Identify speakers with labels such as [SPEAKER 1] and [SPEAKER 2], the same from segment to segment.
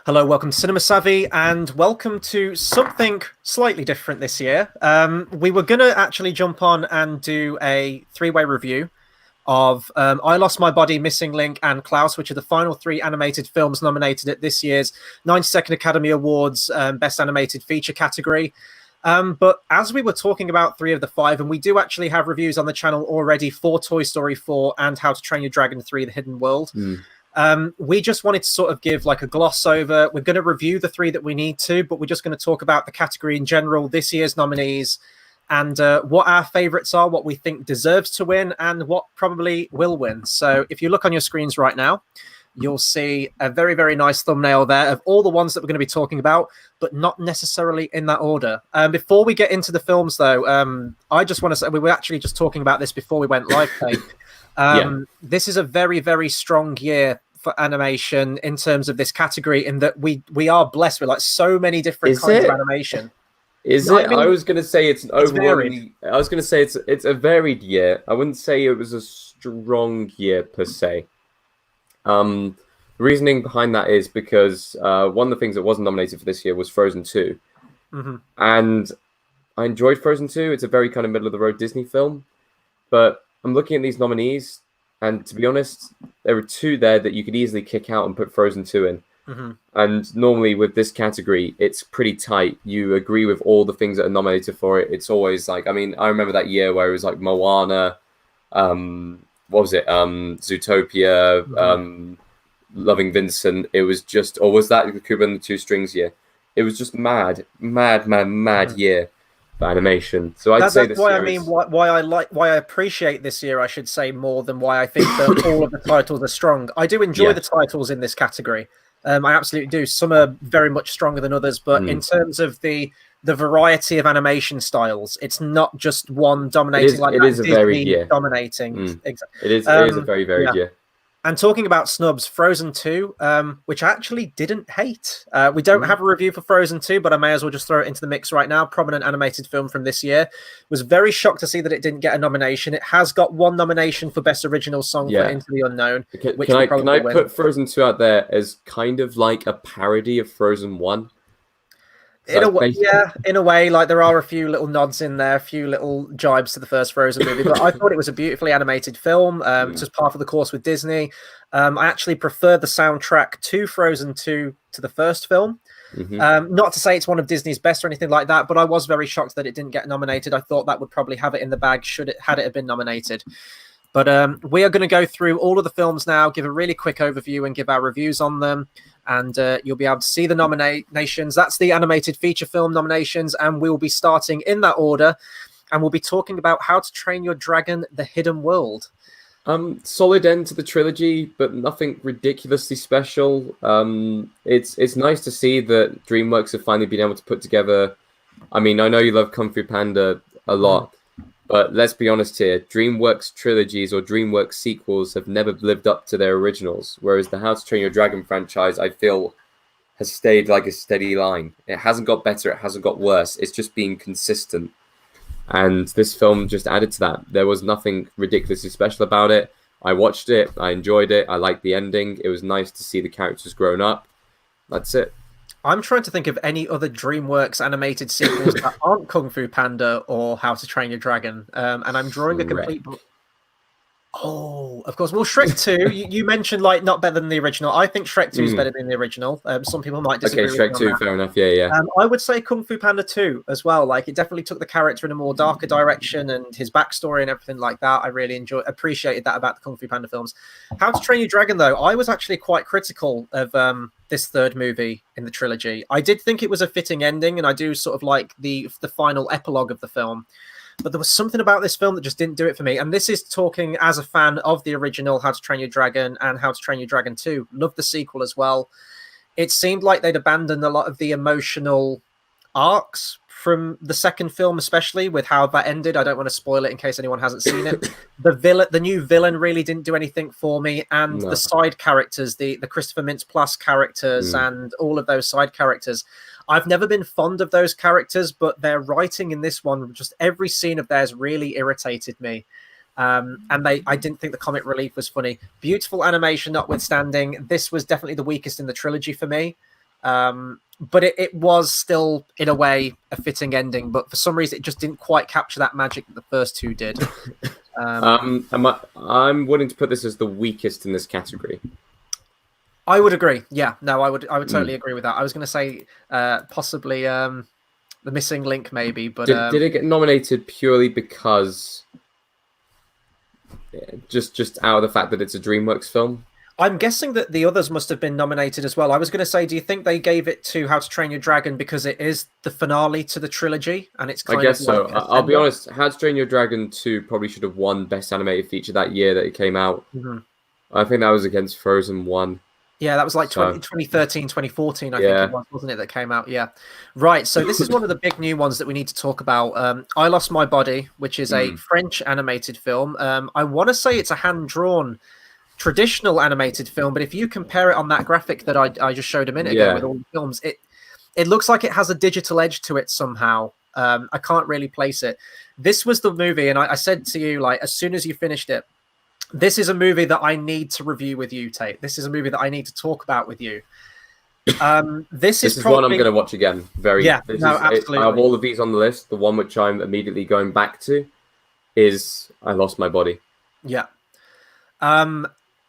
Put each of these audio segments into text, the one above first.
[SPEAKER 1] Hello, welcome to Cinema Savvy, and welcome to something slightly different this year. We were going to actually jump on and do a three-way review of I Lost My Body, Missing Link, and Klaus, which are the final three animated films nominated at this year's 92nd Academy Awards Best Animated Feature category. But as we were talking about three of the five, and we do actually have reviews on the channel already for Toy Story 4 and How to Train Your Dragon 3, The Hidden World. We just wanted to sort of give like a gloss over. We're going to review the three that we need to, but we're just going to talk about the category in general, this year's nominees, and what our favorites are, what we think deserves to win, and what probably will win. So if you look on your screens right now, you'll see a very, very nice thumbnail there of all the ones that we're going to be talking about, but not necessarily in that order. Before we get into the films, though, I just want to say we were actually just talking about this before we went live, Tayte. This is a very, very strong year for animation in terms of this category, in that we are blessed with like so many different kinds of animation.
[SPEAKER 2] I was going to say it's overwhelmingly. I was going to say it's a varied year. I wouldn't say it was a strong year per se. The reasoning behind that is because one of the things that wasn't nominated for this year was Frozen 2. And I enjoyed Frozen 2. It's a very kind of middle of the road Disney film, but I'm looking at these nominees, and to be honest, there are two there that you could easily kick out and put Frozen 2 in. And normally with this category, it's pretty tight. You agree with all the things that are nominated for it. It's always like, I mean, I remember that year where it was like Moana, what was it? Zootopia, Loving Vincent. It was just, or was that the Cuba and the Two Strings year? It was just mad year for animation. So I'd say
[SPEAKER 1] that's why I mean why I appreciate this year, I should say, more than why I think that all of the titles are strong. I do enjoy the titles in this category. I absolutely do. Some are very much stronger than others, but in terms of the variety of animation styles, it's not just one dominating.
[SPEAKER 2] It is a very
[SPEAKER 1] dominating. Exactly.
[SPEAKER 2] It is a very varied year.
[SPEAKER 1] And talking about snubs, Frozen 2, which I actually didn't hate. We don't have a review for Frozen 2, but I may as well just throw it into the mix right now. Prominent animated film from this year. Was very shocked to see that it didn't get a nomination. It has got one nomination for Best Original Song for Into the Unknown.
[SPEAKER 2] Can I put Frozen 2 out there as kind of like a parody of Frozen 1?
[SPEAKER 1] In a way, like there are a few little nods in there, a few little jibes to the first Frozen movie, but I thought it was a beautifully animated film, just par for the course with Disney. I actually prefer the soundtrack to Frozen 2 to the first film. Not to say it's one of Disney's best or anything like that, but I was very shocked that it didn't get nominated. I thought that would probably have it in the bag had it have been nominated. But we are going to go through all of the films now, give a really quick overview and give our reviews on them. And you'll be able to see the nominations. That's the animated feature film nominations. And we'll be starting in that order. And we'll be talking about How to Train Your Dragon, The Hidden World.
[SPEAKER 2] Solid end to the trilogy, but nothing ridiculously special. It's nice to see that DreamWorks have finally been able to put together. I mean, I know you love Kung Fu Panda a lot. But let's be honest here, DreamWorks trilogies or DreamWorks sequels have never lived up to their originals, whereas the How to Train Your Dragon franchise, I feel, has stayed like a steady line. It hasn't got better, it hasn't got worse, it's just being consistent. And this film just added to that. There was nothing ridiculously special about it. I watched it, I enjoyed it, I liked the ending, it was nice to see the characters grown up. That's it.
[SPEAKER 1] I'm trying to think of any other DreamWorks animated sequels that aren't Kung Fu Panda or How to Train Your Dragon. And I'm drawing a complete... Oh, of course. Well, Shrek 2, you mentioned like not better than the original. I think Shrek 2 is better than the original. Some people might disagree.
[SPEAKER 2] Okay, Shrek 2, fair enough. Yeah.
[SPEAKER 1] I would say Kung Fu Panda 2 as well. Like it definitely took the character in a more darker direction and his backstory and everything like that. I really appreciated that about the Kung Fu Panda films. How to Train Your Dragon, though, I was actually quite critical of this third movie in the trilogy. I did think it was a fitting ending, and I do sort of like the final epilogue of the film. But there was something about this film that just didn't do it for me. And this is talking as a fan of the original How to Train Your Dragon and How to Train Your Dragon 2. Loved the sequel as well. It seemed like they'd abandoned a lot of the emotional arcs from the second film, especially with how that ended. I don't want to spoil it in case anyone hasn't seen it. The new villain really didn't do anything for me. And the side characters, the Christopher Mintz-Plasse characters and all of those side characters, I've never been fond of those characters, but their writing in this one, just every scene of theirs really irritated me. And I didn't think the comic relief was funny. Beautiful animation notwithstanding, this was definitely the weakest in the trilogy for me. But it was still, in a way, a fitting ending. But for some reason, it just didn't quite capture that magic that the first two did.
[SPEAKER 2] I'm willing to put this as the weakest in this category.
[SPEAKER 1] I would agree. Yeah, no, I would totally agree with that. I was going to say possibly the missing link, maybe, but
[SPEAKER 2] did it get nominated purely because just out of the fact that it's a DreamWorks film?
[SPEAKER 1] I'm guessing that the others must have been nominated as well. I was going to say, do you think they gave it to How to Train Your Dragon because it is the finale to the trilogy, and it's kind
[SPEAKER 2] I guess
[SPEAKER 1] of
[SPEAKER 2] so.
[SPEAKER 1] like
[SPEAKER 2] I'll be honest. How to Train Your Dragon 2 probably should have won Best Animated Feature that year that it came out.
[SPEAKER 1] Mm-hmm.
[SPEAKER 2] I think that was against Frozen 1.
[SPEAKER 1] Yeah, that was like 2013, 2014, I think it was, wasn't it, that came out? Yeah. Right, so this is one of the big new ones that we need to talk about. I Lost My Body, which is a French animated film. I want to say it's a hand-drawn traditional animated film, but if you compare it on that graphic that I just showed a minute ago with all the films, it looks like it has a digital edge to it somehow. I can't really place it. This was the movie, and I said to you, like, as soon as you finished it, this is a movie that I need to review with you, Tate. This is a movie that I need to talk about with you. This is
[SPEAKER 2] one I'm going to watch again.
[SPEAKER 1] Absolutely.
[SPEAKER 2] Out of all of these on the list, the one which I'm immediately going back to is I Lost My Body.
[SPEAKER 1] Yeah. And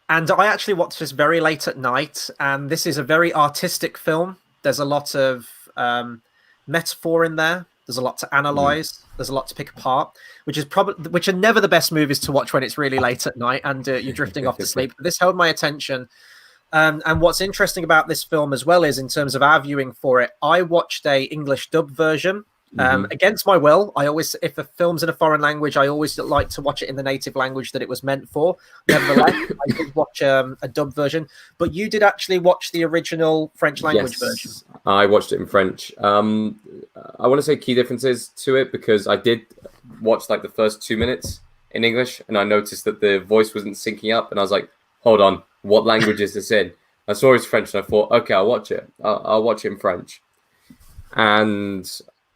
[SPEAKER 1] I actually watched this very late at night, and this is a very artistic film. There's a lot of metaphor in there. There's a lot to analyze. There's a lot to pick apart, which are never the best movies to watch when it's really late at night and you're drifting off to sleep. But this held my attention. And what's interesting about this film as well is, in terms of our viewing for it, I watched a English dub version. Against my will. If a film's in a foreign language, I always like to watch it in the native language that it was meant for. Nevertheless, I did watch a dub version, but you did actually watch the original French language version.
[SPEAKER 2] I watched it in French. I want to say key differences to it, because I did watch like the first 2 minutes in English, and I noticed that the voice wasn't syncing up, and I was like, hold on, what language is this in? I saw it's French, and I thought, okay, I'll watch it. I'll watch it in French. And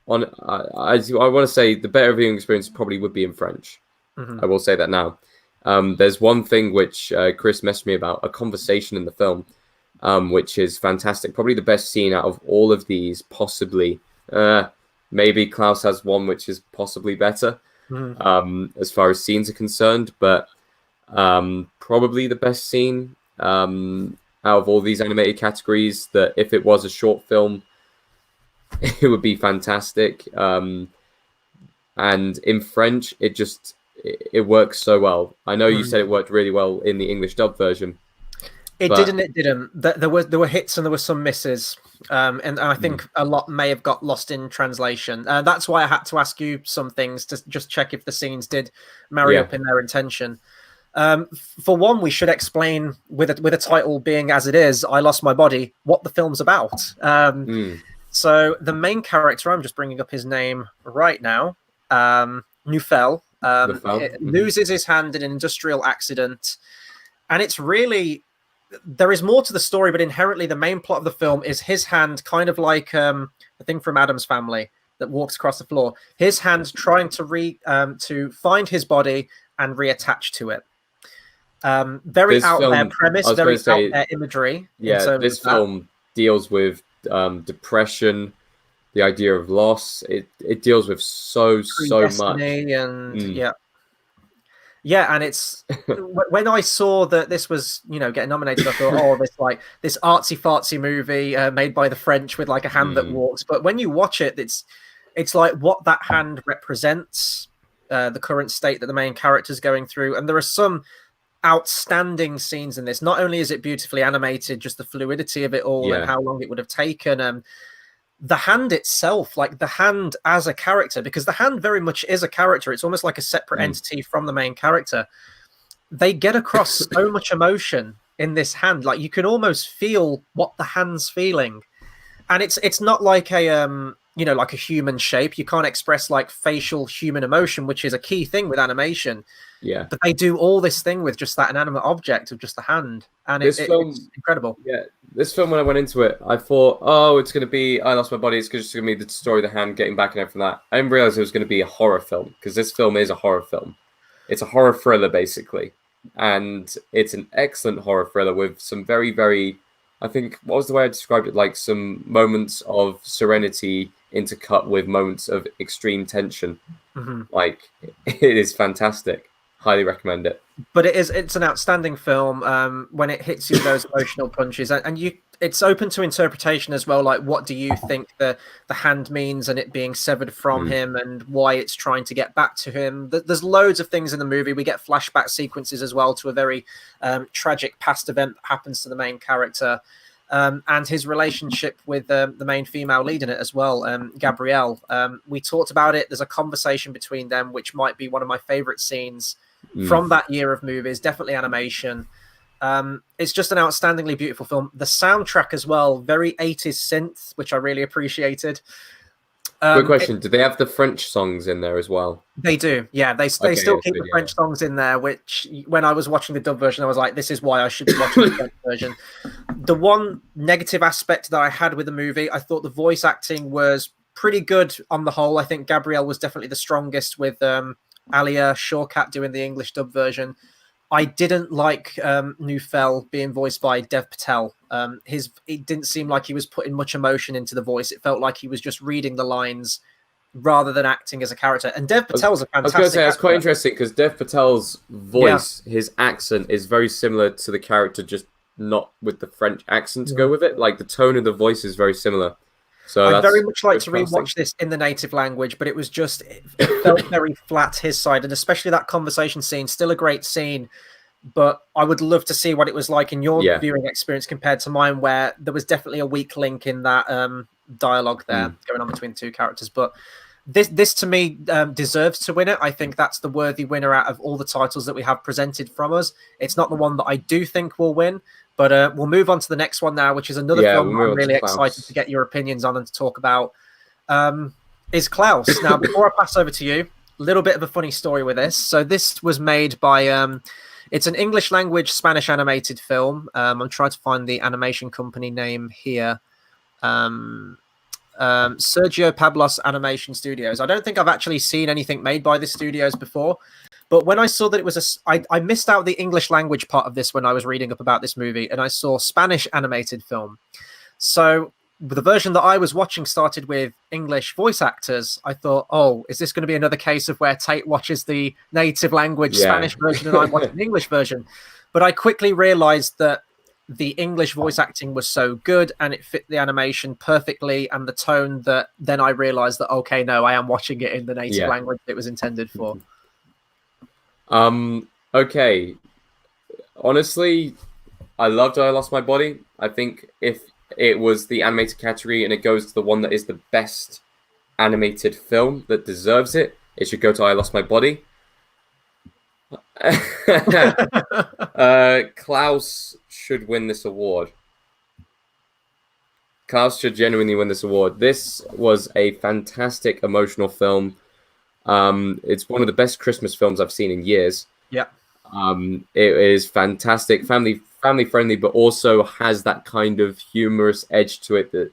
[SPEAKER 2] I want to say the better viewing experience probably would be in French. I will say that now. There's one thing which Chris messaged me about, a conversation in the film, which is fantastic. Probably the best scene out of all of these, possibly. Maybe Klaus has one which is possibly better as far as scenes are concerned, but probably the best scene out of all these animated categories, that if it was a short film, it would be fantastic. And in French, it works so well. I know you said it worked really well in the English dub version.
[SPEAKER 1] It did and it didn't. There were hits and there were some misses, and I think a lot may have got lost in translation. That's why I had to ask you some things to just check if the scenes did marry up in their intention. For one, we should explain, with a title being as it is, I Lost My Body, what the film's about. So the main character, I'm just bringing up his name right now, Neufel, loses his hand in an industrial accident. And it's really, there is more to the story, but inherently the main plot of the film is his hand, kind of like the thing from Addams Family that walks across the floor. His hand trying to find his body and reattach to it. Very out there premise, very out there imagery.
[SPEAKER 2] Yeah, this film deals with depression, the idea of loss. It deals with so much,
[SPEAKER 1] and and it's when I saw that this was getting nominated, I thought, this artsy fartsy movie made by the French with like a hand that walks. But when you watch it, it's like what that hand represents, the current state that the main character is going through, and there are some outstanding scenes in this. Not only is it beautifully animated, just the fluidity of it all and how long it would have taken. The hand itself, like the hand as a character, because the hand very much is a character. It's almost like a separate entity from the main character. They get across so much emotion in this hand. Like you can almost feel what the hand's feeling. And it's not like a like a human shape. You can't express like facial human emotion, which is a key thing with animation.
[SPEAKER 2] Yeah.
[SPEAKER 1] But they do all this thing with just that inanimate object of just the hand. And it's incredible.
[SPEAKER 2] Yeah. This film, when I went into it, I thought, oh, it's going to be I Lost My Body. It's just going to be the story of the hand getting back and everything like that. I didn't realize it was going to be a horror film, because this film is a horror film. It's a horror thriller, basically. And it's an excellent horror thriller with some very, very I think, what was the way I described it? Like some moments of serenity intercut with moments of extreme tension.
[SPEAKER 1] Mm-hmm.
[SPEAKER 2] Like, it is fantastic. Highly recommend it.
[SPEAKER 1] But it's an outstanding film when it hits you with those emotional punches, and it's open to interpretation as well. Like, what do you think the hand means, and it being severed from him, and why it's trying to get back to him? There's loads of things in the movie. We get flashback sequences as well to a very tragic past event that happens to the main character. And his relationship with the main female lead in it as well, Gabrielle. We talked about it. There's a conversation between them, which might be one of my favorite scenes from that year of movies. Definitely animation. It's just an outstandingly beautiful film. The soundtrack as well, very 80s synth, which I really appreciated.
[SPEAKER 2] Quick question: do they have the French songs in there as well?
[SPEAKER 1] They do, yeah. They still keep the French songs in there, which when I was watching the dub version, I was like, this is why I should be watching the French version. The one negative aspect that I had with the movie, I thought the voice acting was pretty good on the whole. I think Gabrielle was definitely the strongest with Alia Shawkat doing the English dub version. I didn't like Nufel being voiced by Dev Patel. It didn't seem like he was putting much emotion into the voice. It felt like he was just reading the lines rather than acting as a character. And Dev Patel's a fantastic
[SPEAKER 2] I was going to say, that's quite interesting because Dev Patel's voice, his accent is very similar to the character, just not with the French accent to go with it. Like the tone of the voice is very similar. So
[SPEAKER 1] I'd very much like to rewatch this in the native language, but it was just, it felt very flat his side, and especially that conversation scene, still a great scene, but I would love to see what it was like in your viewing experience compared to mine, where there was definitely a weak link in that dialogue there going on between the two characters. But this to me deserves to win it. I think that's the worthy winner out of all the titles that we have presented from us. It's not the one that I do think will win, but we'll move on to the next one now, which is another film I'm really excited to get your opinions on and to talk about, is Klaus. Now, before I pass over to you, a little bit of a funny story with this. So this was made by, it's an English language Spanish animated film. I'm trying to find the animation company name here. Sergio Pablos Animation Studios. I don't think I've actually seen anything made by this studios before. But when I saw that it was I missed out the English language part of this when I was reading up about this movie, and I saw Spanish animated film. So the version that I was watching started with English voice actors. I thought, oh, is this going to be another case of where Tate watches the native language Spanish version and I'm watching the English version? But I quickly realized that the English voice acting was so good and it fit the animation perfectly and the tone that then I realized that, okay, no, I am watching it in the native language it was intended for.
[SPEAKER 2] Okay. Honestly, I loved I Lost My Body. I think if it was the animated category and it goes to the one that is the best animated film that deserves it, it should go to I Lost My Body. Klaus should win this award. Klaus should genuinely win this award. This was a fantastic emotional film. It's one of the best Christmas films I've seen in years.
[SPEAKER 1] Yeah.
[SPEAKER 2] It is fantastic, family friendly, but also has that kind of humorous edge to it that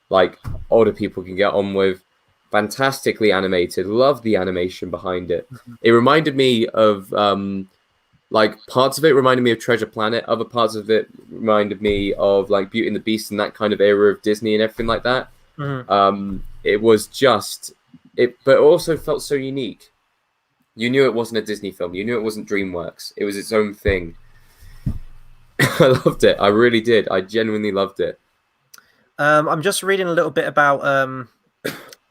[SPEAKER 2] like older people can get on with. Fantastically animated. Love the animation behind it. It reminded me of like parts of it reminded me of Treasure Planet. Other parts of it reminded me of like Beauty and the Beast and that kind of era of Disney and everything like that. It was just it, but it also felt so unique. You knew it wasn't a Disney film. You knew it wasn't DreamWorks. It was its own thing. I loved it. I really did. I genuinely loved it.
[SPEAKER 1] I'm just reading a little bit about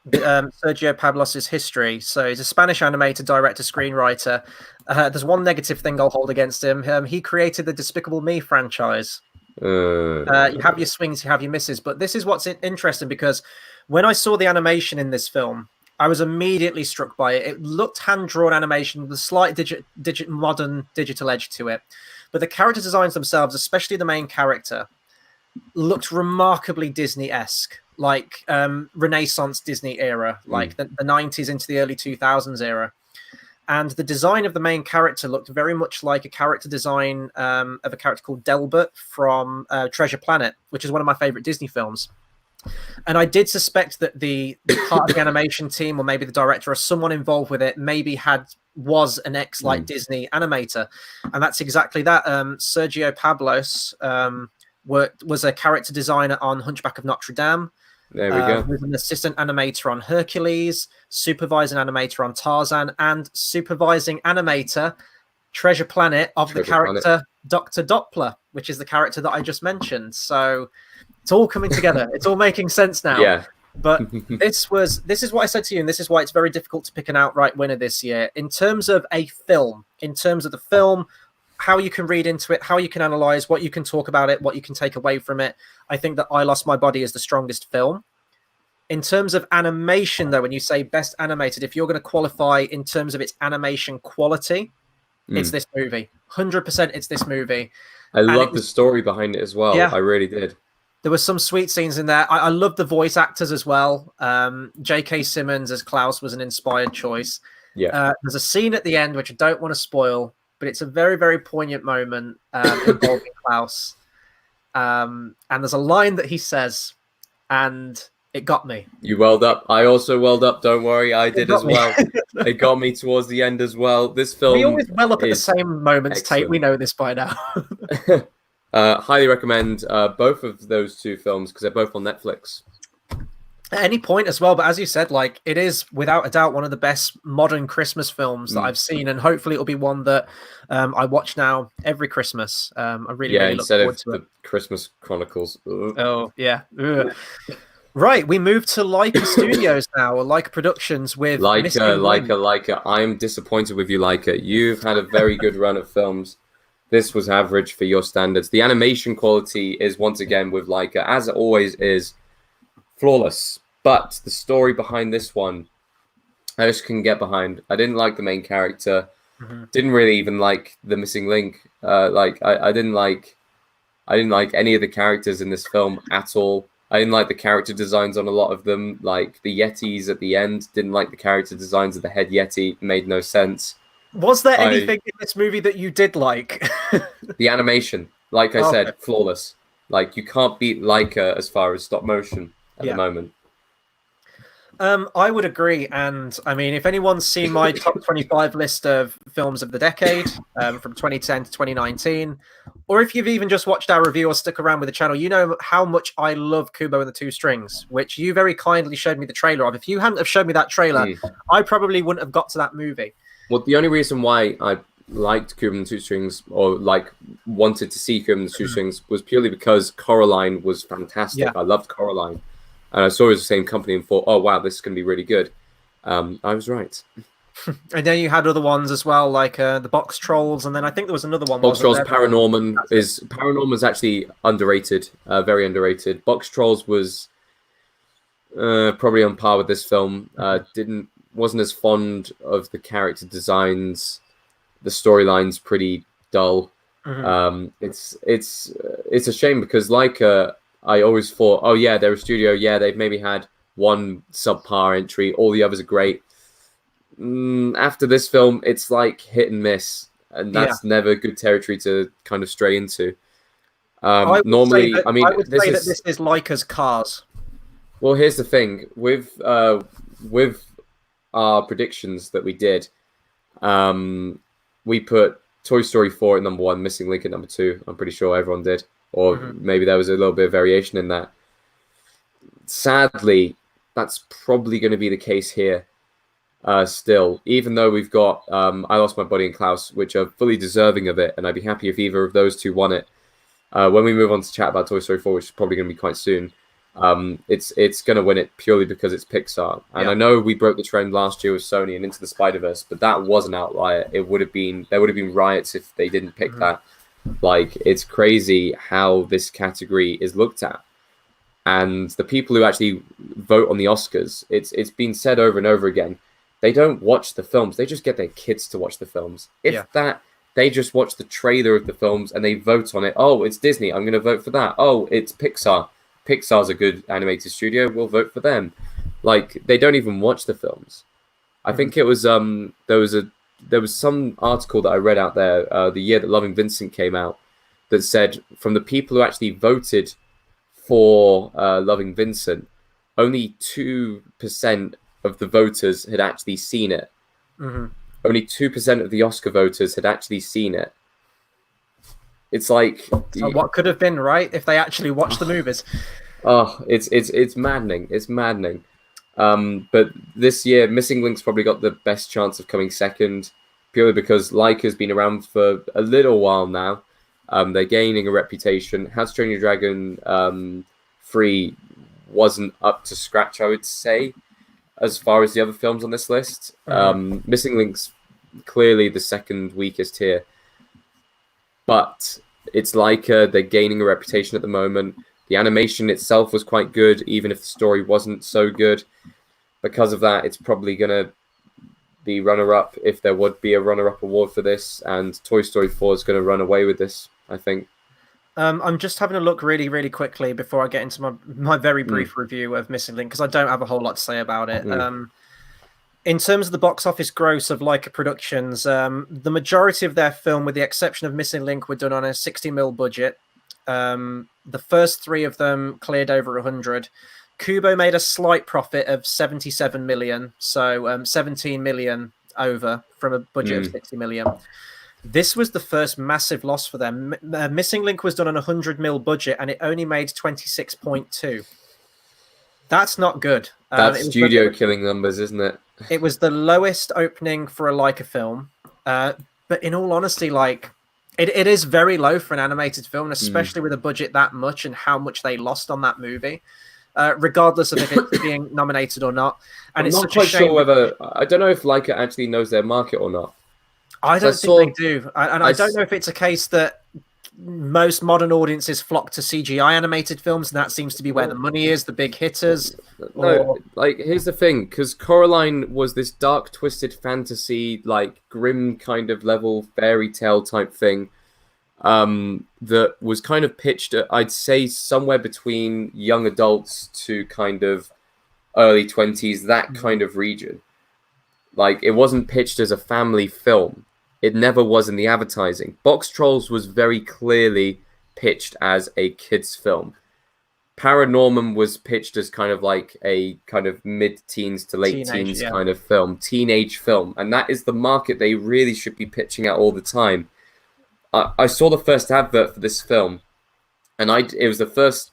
[SPEAKER 1] Sergio Pablos' history. So he's a Spanish animator, director, screenwriter. There's one negative thing I'll hold against him. He created the Despicable Me franchise. You have your swings, you have your misses. But this is what's interesting, because when I saw the animation in this film, I was immediately struck by it. It looked hand-drawn animation with a slight modern digital edge to it. But the character designs themselves, especially the main character, looked remarkably Disney-esque, like Renaissance Disney era, like the 90s into the early 2000s era. And the design of the main character looked very much like a character design of a character called Delbert from Treasure Planet, which is one of my favorite Disney films. And I did suspect that the part of the animation team, or maybe the director or someone involved with it, maybe was an ex-like Disney animator. And that's exactly that. Sergio Pablos was a character designer on Hunchback of Notre Dame.
[SPEAKER 2] There we go.
[SPEAKER 1] Was an assistant animator on Hercules, supervising animator on Tarzan, and supervising animator Treasure Planet of the character Dr. Doppler, which is the character that I just mentioned. So it's all coming together. It's all making sense now.
[SPEAKER 2] Yeah.
[SPEAKER 1] But this is what I said to you, and this is why it's very difficult to pick an outright winner this year. In terms of a film, in terms of the film, how you can read into it, how you can analyze, what you can talk about it, what you can take away from it, I think that I Lost My Body is the strongest film. In terms of animation, though, when you say best animated, if you're going to qualify in terms of its animation quality, it's this movie. 100% it's this movie.
[SPEAKER 2] I love the story behind it as well. Yeah. I really did.
[SPEAKER 1] There were some sweet scenes in there. I love the voice actors as well. J.K. Simmons as Klaus was an inspired choice.
[SPEAKER 2] Yeah.
[SPEAKER 1] There's a scene at the end, which I don't want to spoil, but it's a very, very poignant moment involving Klaus. And there's a line that he says, and it got me.
[SPEAKER 2] You welled up. I also welled up. Don't worry. I did as well. It got me towards the end as well. This film
[SPEAKER 1] We always well up at the same moments, Tate. We know this by now.
[SPEAKER 2] Highly recommend both of those two films because they're both on Netflix.
[SPEAKER 1] At any point as well, but as you said, like it is without a doubt one of the best modern Christmas films that I've seen, and hopefully it'll be one that I watch now every Christmas. I really look forward to it.
[SPEAKER 2] The Christmas Chronicles. Ugh.
[SPEAKER 1] Oh yeah. Right, we move to Leica Studios now, or Leica Productions with
[SPEAKER 2] Leica. I'm disappointed with you, Leica. You've had a very good run of films. This was average for your standards. The animation quality is once again with Leica, as it always is, flawless. But the story behind this one, I just couldn't get behind. I didn't like the main character. Didn't really even like the missing link. I didn't like any of the characters in this film at all. I didn't like the character designs on a lot of them. Like the Yetis at the end, didn't like the character designs of the head Yeti. Made no sense.
[SPEAKER 1] Was there anything in this movie that you did like?
[SPEAKER 2] The animation, like I said, flawless. Like you can't beat Leica as far as stop motion at the moment.
[SPEAKER 1] I would agree, and I mean, if anyone's seen my top 25 list of films of the decade from 2010 to 2019, or if you've even just watched our review or stuck around with the channel, you know how much I love Kubo and the Two Strings, which you very kindly showed me the trailer of. If you hadn't have showed me that trailer, I probably wouldn't have got to that movie.
[SPEAKER 2] Well, the only reason why I liked Kubo and the Two Strings, or wanted to see Kubo and the Two Strings, was purely because Coraline was fantastic. Yeah. I loved Coraline. And I saw it was the same company and thought, oh, wow, this is going to be really good. I was right.
[SPEAKER 1] And then you had other ones as well, like the Box Trolls. And then I think there was another one.
[SPEAKER 2] Box Trolls, Paranorman is actually underrated, very underrated. Box Trolls was probably on par with this film. Wasn't as fond of the character designs. The storyline's pretty dull. It's a shame because I always thought, oh yeah, they're a studio. Yeah, they've maybe had one subpar entry. All the others are great. After this film, it's like hit and miss, and that's never good territory to kind of stray into. Normally, I would say that this
[SPEAKER 1] is Leica's Cars.
[SPEAKER 2] Well, here's the thing with our predictions that we did. We put Toy Story 4 at number 1, Missing Link at number 2. I'm pretty sure everyone did. Or maybe there was a little bit of variation in that. Sadly, that's probably going to be the case here still. Even though we've got I Lost My Body and Klaus, which are fully deserving of it, and I'd be happy if either of those two won it. When we move on to chat about Toy Story 4, which is probably going to be quite soon, it's going to win it purely because it's Pixar. And I know we broke the trend last year with Sony and Into the Spider-Verse, but that was an outlier. There would have been riots if they didn't pick that. Like, it's crazy how this category is looked at. And the people who actually vote on the Oscars, it's been said over and over again, they don't watch the films. They just get their kids to watch the films. They just watch the trailer of the films and they vote on it. Oh, it's Disney. I'm going to vote for that. Oh, it's Pixar. Pixar's a good animated studio. We'll vote for them. Like, they don't even watch the films. I think it was there was some article that I read out there the year that Loving Vincent came out that said from the people who actually voted for Loving Vincent, only 2% of the voters had actually seen it. Only 2% of the Oscar voters had actually seen it. It's like
[SPEAKER 1] So what could have been, right, if they actually watched the movies.
[SPEAKER 2] oh, it's maddening. It's maddening. But this year, Missing Link's probably got the best chance of coming second, purely because Leica's been around for a little while now. They're gaining a reputation. How to Train Your Dragon 3 wasn't up to scratch, I would say, as far as the other films on this list. Missing Link's clearly the second weakest here. But it's Leica, they're gaining a reputation at the moment. The animation itself was quite good, even if the story wasn't so good. Because of that, it's probably going to be runner-up if there would be a runner-up award for this. And Toy Story 4 is going to run away with this, I think.
[SPEAKER 1] I'm just having a look really, really quickly before I get into my very brief review of Missing Link, because I don't have a whole lot to say about it. In terms of the box office gross of Leica Productions, the majority of their film, with the exception of Missing Link, were done on a 60mm budget. The first 3 of them cleared over 100. Kubo made a slight profit of 77 million, so 17 million over from a budget of 60 million. This was the first massive loss for them. Missing Link was done on a 100mm budget, and it only made 26.2. That's not good.
[SPEAKER 2] That's studio killing numbers, isn't it?
[SPEAKER 1] It was the lowest opening for a Leica film, but in all honesty, like it is very low for an animated film, especially with a budget that much and how much they lost on that movie, regardless of if it's being nominated or not. And
[SPEAKER 2] I'm not quite sure whether I don't know if Leica actually knows their market or not.
[SPEAKER 1] I don't think they do, and I don't know if it's a case that most modern audiences flock to CGI animated films, and that seems to be where the money is, the big hitters.
[SPEAKER 2] No, like here's the thing, because Coraline was this dark, twisted fantasy, like grim kind of level fairy tale type thing, that was kind of pitched at, I'd say, somewhere between young adults to kind of early 20s, that kind of region. Like, it wasn't pitched as a family film. It never was in the advertising. Box Trolls was very clearly pitched as a kids' film. Paranorman was pitched as kind of like a kind of mid-teens to late teens kind of film, teenage film. And that is the market they really should be pitching at all the time. I saw the first advert for this film, and it was the first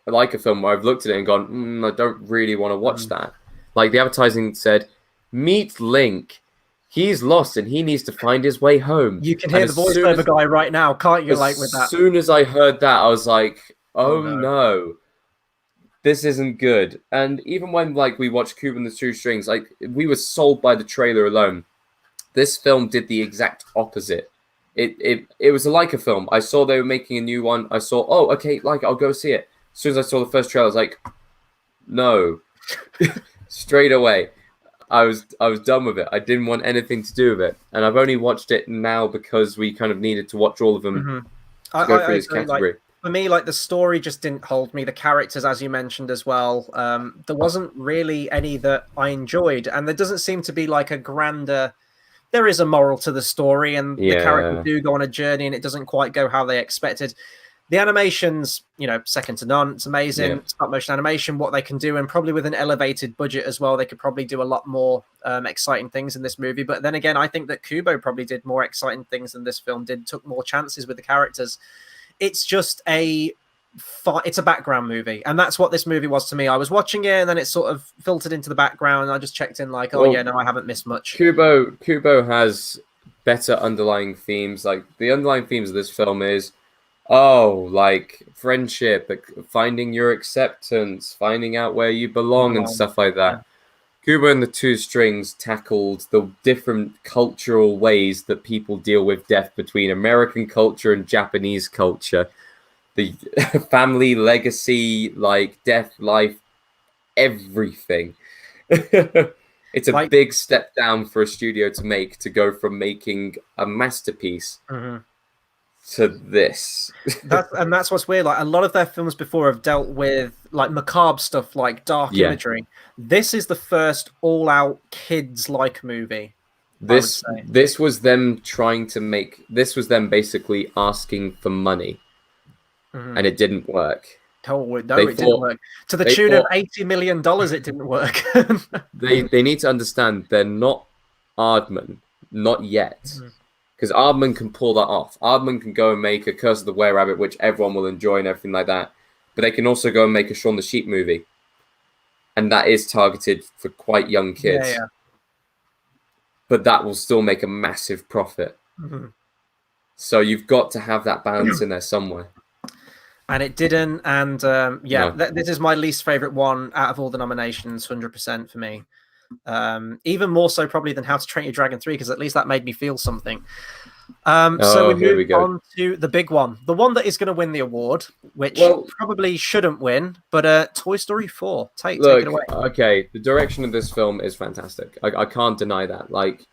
[SPEAKER 2] Leica film where I've looked at it and gone, I don't really want to watch that. Like, the advertising said, meet Link. He's lost and he needs to find his way home. You
[SPEAKER 1] can hear the voiceover guy right now, can't you? Like, with that.
[SPEAKER 2] As soon as I heard that, I was like, oh no. This isn't good. And even when like we watched Cuba and the Two Strings, like we were sold by the trailer alone. This film did the exact opposite. It was a Leica film. I saw they were making a new one. I saw, oh, okay, like I'll go see it. As soon as I saw the first trailer, I was like, no. Straight away. I was done with it. I didn't want anything to do with it. And I've only watched it now because we kind of needed to watch all of them to go through this category.
[SPEAKER 1] Like, for me, like the story just didn't hold me. The characters, as you mentioned as well, there wasn't really any that I enjoyed. And there doesn't seem to be like a grander... There is a moral to the story, and the characters do go on a journey, and it doesn't quite go how they expected. The animation's, second to none. It's amazing. Stop motion animation, what they can do, and probably with an elevated budget as well, they could probably do a lot more exciting things in this movie. But then again, I think that Kubo probably did more exciting things than this film did, took more chances with the characters. It's just it's a background movie, and that's what this movie was to me. I was watching it, and then it sort of filtered into the background, and I just checked in like, I haven't missed much.
[SPEAKER 2] Kubo has better underlying themes. Like, the underlying themes of this film is, like friendship, finding your acceptance, finding out where you belong, and stuff like that. Kubo and the Two Strings tackled the different cultural ways that people deal with death between American culture and Japanese culture. The family, legacy, like death, life, everything. It's a big step down for a studio to make, to go from making a masterpiece to this.
[SPEAKER 1] That's what's weird. Like, a lot of their films before have dealt with like macabre stuff, like dark imagery. This is the first all-out kids-like movie.
[SPEAKER 2] This was them this was them basically asking for money, and it didn't work.
[SPEAKER 1] No, it didn't work. To the tune of $80 million, it didn't work.
[SPEAKER 2] They need to understand they're not Aardman, not yet. because Aardman can pull that off. Aardman can go and make a Curse of the Were-Rabbit, which everyone will enjoy and everything like that. But they can also go and make a Shaun the Sheep movie, and that is targeted for quite young kids.
[SPEAKER 1] Yeah.
[SPEAKER 2] But that will still make a massive profit. So you've got to have that balance in there somewhere.
[SPEAKER 1] And it didn't. And
[SPEAKER 2] No.
[SPEAKER 1] this is my least favorite one out of all the nominations, 100% for me. Even more so probably than How to Train Your Dragon 3, because at least that made me feel something. So we move on to the big one, the one that is going to win the award, which probably shouldn't win, but Toy Story 4. Take it away.
[SPEAKER 2] Okay, the direction of this film is fantastic. I can't deny that. Like,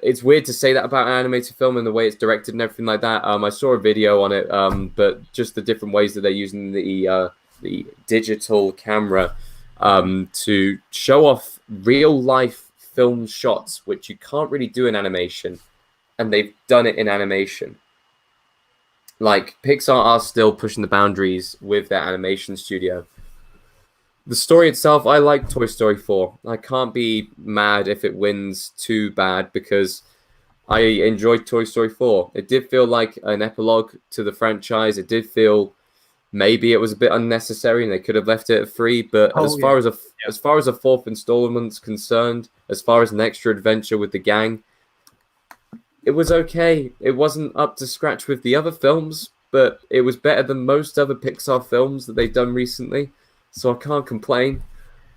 [SPEAKER 2] it's weird to say that about an animated film and the way it's directed and everything like that. I saw a video on it, but just the different ways that they're using the digital camera to show off real life film shots, which you can't really do in animation, and they've done it in animation. Like, Pixar are still pushing the boundaries with their animation studio. The story itself, I like Toy Story 4. I can't be mad if it wins too bad, because I enjoyed Toy Story 4. It did feel like an epilogue to the franchise. It did feel maybe it was a bit unnecessary and they could have left it at 3. But as far as a fourth installment's concerned, as far as an extra adventure with the gang, it was okay. It wasn't up to scratch with the other films, but it was better than most other Pixar films that they've done recently. So I can't complain.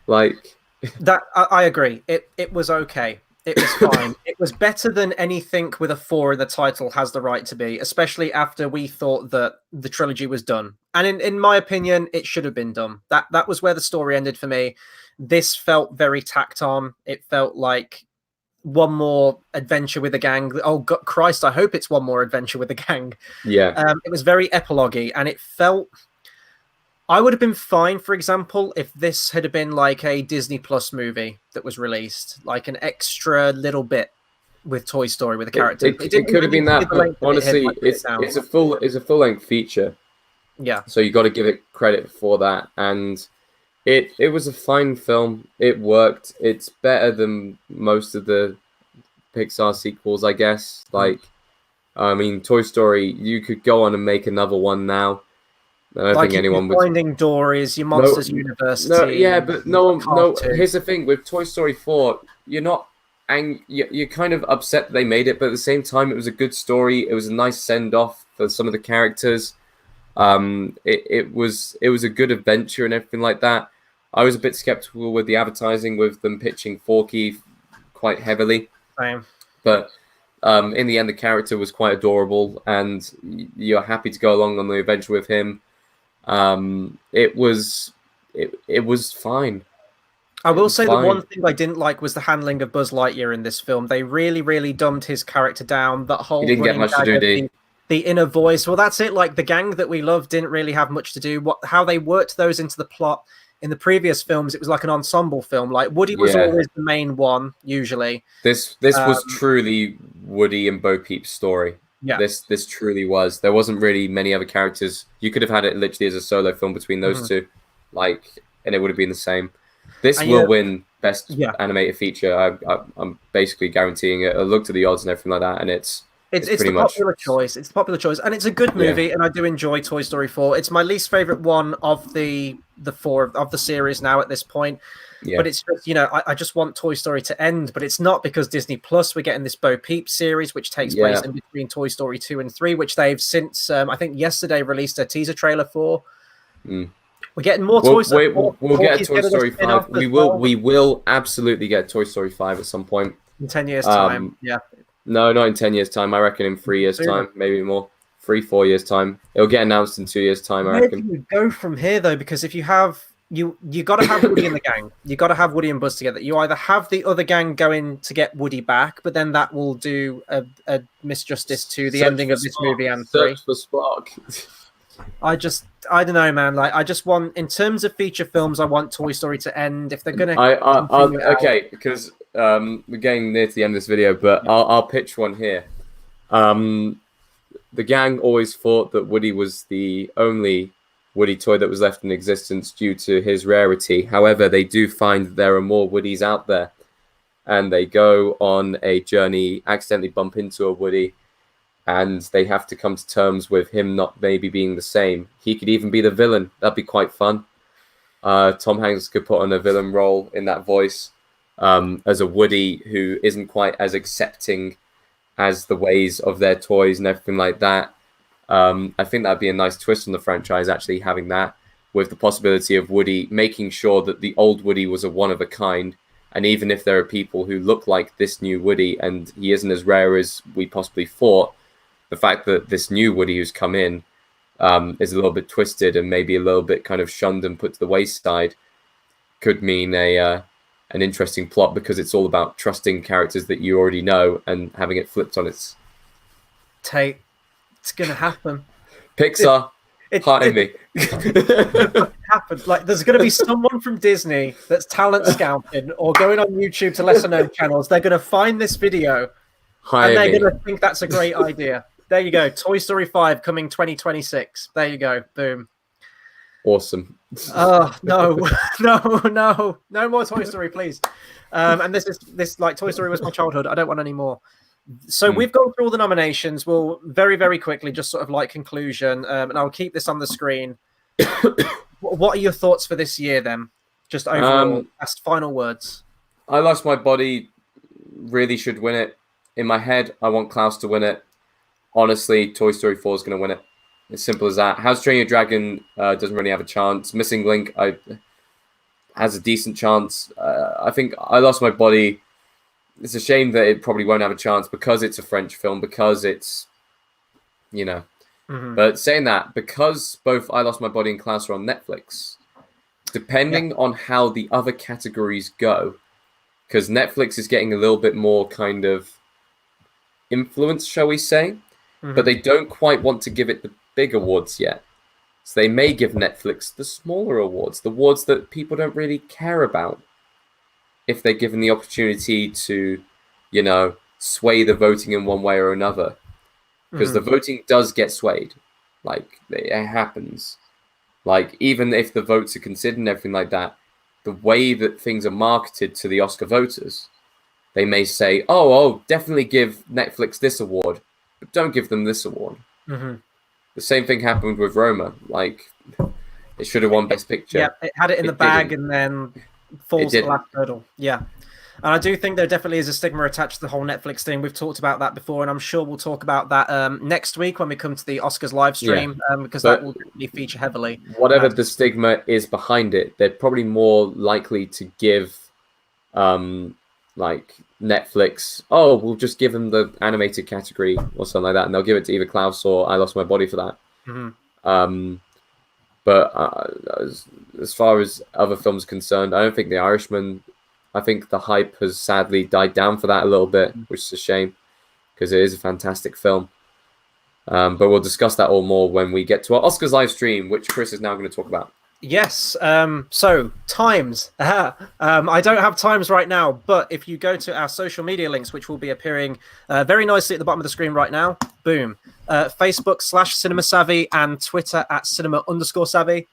[SPEAKER 2] Like
[SPEAKER 1] that, I agree. It was okay. It was fine. It was better than anything with a 4 in the title has the right to be, especially after we thought that the trilogy was done. And in my opinion, it should have been done. That was where the story ended for me. This felt very tacked on. It felt like one more adventure with the gang. Oh God, Christ! I hope it's one more adventure with the gang.
[SPEAKER 2] Yeah.
[SPEAKER 1] It was very epilogue-y, and it felt. I would have been fine, for example, if this had been like a Disney Plus movie that was released, like an extra little bit with Toy Story with a character.
[SPEAKER 2] It could have been that, but honestly, it's a full length feature.
[SPEAKER 1] Yeah.
[SPEAKER 2] So you got to give it credit for that, and it was a fine film. It worked. It's better than most of the Pixar sequels, I guess. Like, I mean, Toy Story, you could go on and make another one now. I don't think anyone would.
[SPEAKER 1] Finding Dory's, your Monsters University.
[SPEAKER 2] No, yeah, but no. Here's the thing with Toy Story 4, you're not you're kind of upset that they made it, but at the same time, it was a good story. It was a nice send off for some of the characters. It was a good adventure and everything like that. I was a bit skeptical with the advertising, with them pitching Forky quite heavily.
[SPEAKER 1] Same.
[SPEAKER 2] But in the end, the character was quite adorable, and you're happy to go along on the adventure with him. It was fine.
[SPEAKER 1] I will say the one thing I didn't like was the handling of Buzz Lightyear in this film. They really, really dumbed his character down. That whole
[SPEAKER 2] he didn't get much to do, did he?
[SPEAKER 1] The inner voice. Well, that's it. Like, the gang that we love didn't really have much to do. How they worked those into the plot in the previous films, it was like an ensemble film. Like, Woody was always the main one, usually.
[SPEAKER 2] This was truly Woody and Bo Peep's story.
[SPEAKER 1] Yeah.
[SPEAKER 2] This truly was. There wasn't really many other characters. You could have had it literally as a solo film between those two, like, and it would have been the same. This will win Best Animated Feature. I'm basically guaranteeing it. I looked at the odds and everything like that, and it's
[SPEAKER 1] the popular choice. It's the popular choice, and it's a good movie, and I do enjoy Toy Story 4. It's my least favorite one of the 4 of the series now at this point. Yeah. But it's just, I just want Toy Story to end, but it's not, because Disney Plus, we're getting this Bo Peep series, which takes place in between Toy Story 2 and 3, which they've since, I think yesterday, released a teaser trailer for. We're getting more Toy Story.
[SPEAKER 2] We'll get Toy Story 5. We will absolutely get Toy Story 5 at some point.
[SPEAKER 1] In 10 years' time,
[SPEAKER 2] No, not in 10 years' time. I reckon in 3 years' time, maybe more. 3-4 years' time. It'll get announced in 2 years' time, I reckon.
[SPEAKER 1] Where do you go from here, though? Because if you have... You got to have Woody and the gang. You got to have Woody and Buzz together. You either have the other gang going to get Woody back, but then that will do a misjustice to the ending of this movie and 3.
[SPEAKER 2] Search for Spark.
[SPEAKER 1] I don't know, man. Like, I just want, in terms of feature films, I want Toy Story to end. If they're gonna,
[SPEAKER 2] okay, because we're getting near to the end of this video, but I'll pitch one here. The gang always thought that Woody was the only Woody toy that was left in existence due to his rarity. However, they do find that there are more Woodies out there, and they go on a journey, accidentally bump into a Woody, and they have to come to terms with him not maybe being the same. He could even be the villain. That'd be quite fun. Tom Hanks could put on a villain role in that voice, as a Woody who isn't quite as accepting as the ways of their toys and everything like that. I think that'd be a nice twist on the franchise, actually having that, with the possibility of Woody making sure that the old Woody was a one of a kind. And even if there are people who look like this new Woody and he isn't as rare as we possibly thought, the fact that this new Woody who's come in is a little bit twisted and maybe a little bit kind of shunned and put to the wayside could mean an interesting plot, because it's all about trusting characters that you already know and having it flipped on its...
[SPEAKER 1] Tate, it's going to happen.
[SPEAKER 2] Pixar, hire me.
[SPEAKER 1] Happen. Like, there's going to be someone from Disney that's talent scouting or going on YouTube to lesser known channels. They're going to find this video and they're going to think that's a great idea. There you go. Toy Story 5 coming 2026. There you go. Boom.
[SPEAKER 2] Awesome.
[SPEAKER 1] Oh, no. No more Toy Story, please. And this like Toy Story was my childhood. I don't want any more. So we've gone through all the nominations. We'll very, very quickly just sort of like conclusion, and I'll keep this on the screen. What are your thoughts for this year then? Just overall, last final words.
[SPEAKER 2] I Lost My Body really should win it. In my head, I want Klaus to win it. Honestly, Toy Story 4 is going to win it. As simple as that. How to Train Your Dragon doesn't really have a chance. Missing Link has a decent chance. I think I Lost My Body... It's a shame that it probably won't have a chance because it's a French film, because it's, you know. Mm-hmm. But saying that, because both I Lost My Body and Klaus are on Netflix, depending on how the other categories go, because Netflix is getting a little bit more kind of influence, shall we say, but they don't quite want to give it the big awards yet. So they may give Netflix the smaller awards, the awards that people don't really care about, if they're given the opportunity to, you know, sway the voting in one way or another. Because the voting does get swayed. Like, it happens. Like, even if the votes are considered and everything like that, the way that things are marketed to the Oscar voters, they may say, oh, definitely give Netflix this award, but don't give them this award. The same thing happened with Roma. Like, it should have won Best Picture.
[SPEAKER 1] Yeah, it had it in the bag and then... falls the last hurdle. Yeah. And I do think there definitely is a stigma attached to the whole Netflix thing. We've talked about that before, and I'm sure we'll talk about that next week when we come to the Oscars live stream, because that will definitely feature heavily.
[SPEAKER 2] Whatever the stigma is behind it, they're probably more likely to give like Netflix, we'll just give them the animated category or something like that, and they'll give it to either Klaus or I Lost My Body for that. But as far as other films are concerned, I don't think The Irishman... I think the hype has sadly died down for that a little bit, which is a shame, because it is a fantastic film. But we'll discuss that all more when we get to our Oscars live stream, which Chris is now going to talk about.
[SPEAKER 1] Yes. So, times. I don't have times right now, but if you go to our social media links, which will be appearing very nicely at the bottom of the screen right now, boom. Facebook /Cinema Savvy and Twitter @cinema_savvy.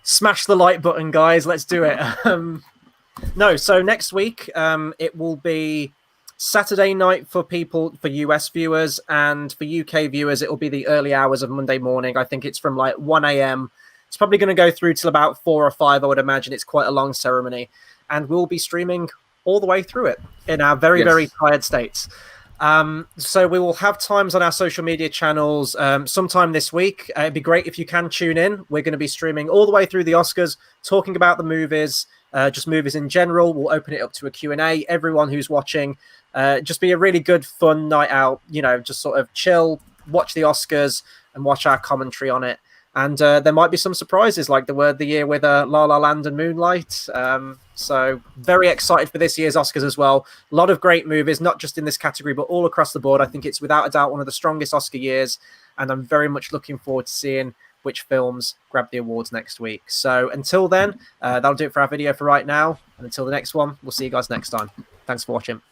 [SPEAKER 1] Smash the like button, guys. Let's do it. So next week, it will be Saturday night for US viewers, and for UK viewers, it will be the early hours of Monday morning. I think it's from like 1 a.m. It's probably going to go through till about 4 or 5, I would imagine. It's quite a long ceremony, and we'll be streaming all the way through it in our very, very tired states. So we will have times on our social media channels sometime this week. It'd be great if you can tune in. We're going to be streaming all the way through the Oscars, talking about the movies, just movies in general. We'll open it up to a Q&A. Everyone who's watching, just be a really good, fun night out, you know, just sort of chill, watch the Oscars and watch our commentary on it. And there might be some surprises like the word of the year with La La Land and Moonlight. So very excited for this year's Oscars as well. A lot of great movies, not just in this category, but all across the board. I think it's without a doubt one of the strongest Oscar years. And I'm very much looking forward to seeing which films grab the awards next week. So until then, that'll do it for our video for right now. And until the next one, we'll see you guys next time. Thanks for watching.